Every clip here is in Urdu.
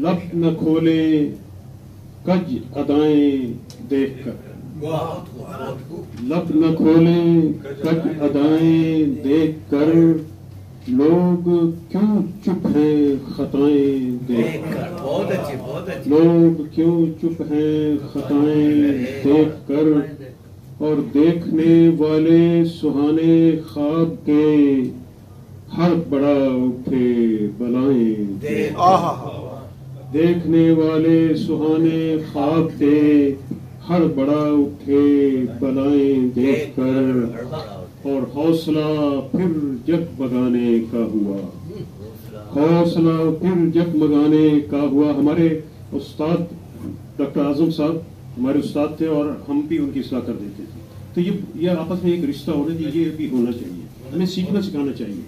لب نہ کھولیں کج ادائیں دیکھ کر، لب نہ کھولیں کج ادائیں دیکھ کر، لوگ کیوں چپ ہیں خطائیں دیکھ کر، لوگ کیوں چپ ہیں خطائیں دیکھ کر، اور دیکھنے والے سہانے خواب کے ہر بڑا اٹھے بلائیں دیکھ کر، دیکھنے والے سہانے خواب کے ہر بڑا اٹھے بلائیں دیکھ کر، اور حوصلہ پھر جگمگانے کا ہوا، حوصلہ پھر جگمگانے کا ہوا۔ ہمارے استاد ڈاکٹر اعظم صاحب ہمارے استاد تھے اور ہم بھی ان کی اصلاح کر دیتے تھے، تو یہ آپس میں ایک رشتہ ہونا چاہیے، یہ بھی ہونا چاہیے، ہمیں سیکھنا سکھانا چاہیے۔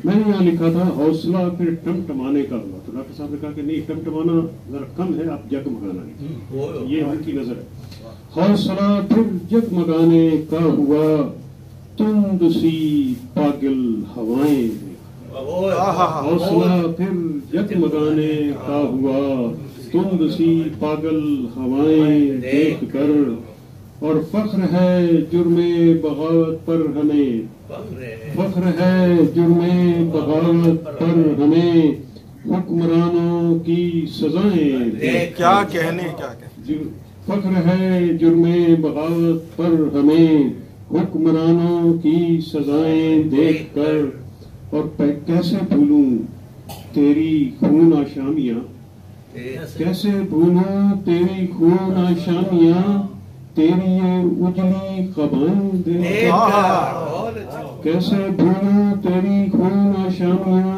میں نے یہاں لکھا تھا حوصلہ پھر ٹمٹمانے کا ہوا، تو ڈاکٹر صاحب نے کہا کہ نہیں، ٹمٹمانا ذرا کم ہے، آپ جگمگانا ہے، یہ ان کی نظر ہے۔ حوصلہ پھر جگمگانے کا ہوا، تند سی پاگل ہوائیں، حوصلہ پھر جگمگانے کا ہوا، تند سی پاگل ہوائیں دیکھ کر، اور فخر ہے جرم بغاوت پر ہمیں، فخر ہے جرم بغاوت پر ہمیں، حکمرانوں کی سزائیں دیکھ کر، کیا کہنے، کیا کہنے، فخر ہے جرم بغاوت پر ہمیں، حکمرانوں کی سزائیں دیکھ کر، اور کیسے بھولوں تیری خون آشامیاں، کیسے بھولوں تیری خون آشامیاں، تیری یہ اجلی قبائیں دیکھ کر، کیسے بھولوں تیری خون آشامیاں،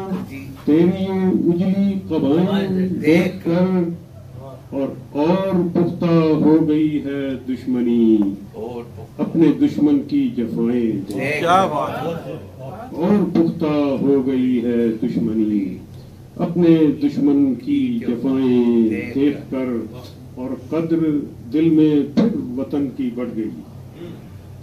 تیری یہ اجلی قبائیں دیکھ کر، اور پختہ ہو گئی ہے دشمنی، اپنے دشمن کی جفائیں دیکھ کر، اور پختہ ہو گئی ہے دشمنی، اپنے دشمن کی جفائیں دیکھ کر، اور قدر دل میں پھر وطن کی بڑھ گئی،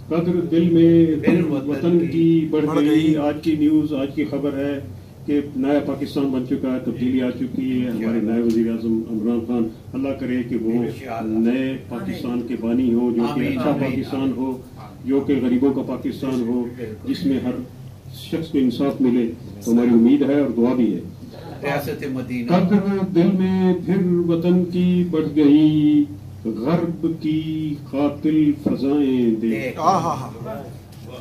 قدر دل میں پھر وطن کی بڑھ گئی۔ آج کی نیوز، آج کی خبر ہے کہ نیا پاکستان بن چکا ہے، تبدیلی آ چکی ہے، ہمارے نئے وزیر اعظم عمران خان، اللہ کرے کہ وہ نئے پاکستان کے بانی ہوں، جو کہ اچھا پاکستان ہو، جو کہ غریبوں کا پاکستان ہو، جس میں ہر شخص کو انصاف ملے، تو ہماری امید ہے اور دعا بھی ہے۔ ریاست مدینہ، قدر دل میں پھر وطن کی بڑھ گئی، غرب کی قاتل فضائیں دیکھ کر،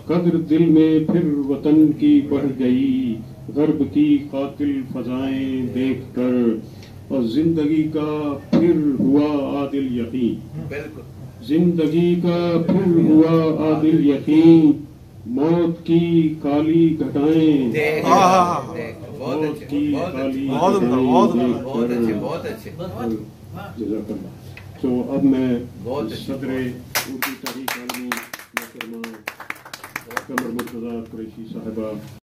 قدر دل میں پھر وطن کی بڑھ گئی، غرب کی قاتل فضائیں دیکھ کر، اور زندگی کا پھر ہوا عادل یقین، زندگی کا پھر ہوا عادل یقین، موت کی کالی گھٹائیں دیکھ کر، موت کی کالی گھٹائیں دیکھ کر، جزاک اللہ۔ تو اب میں صدر اردو تحریک عالمی محترمہ قمر مرتضیٰ قریشی صاحبہ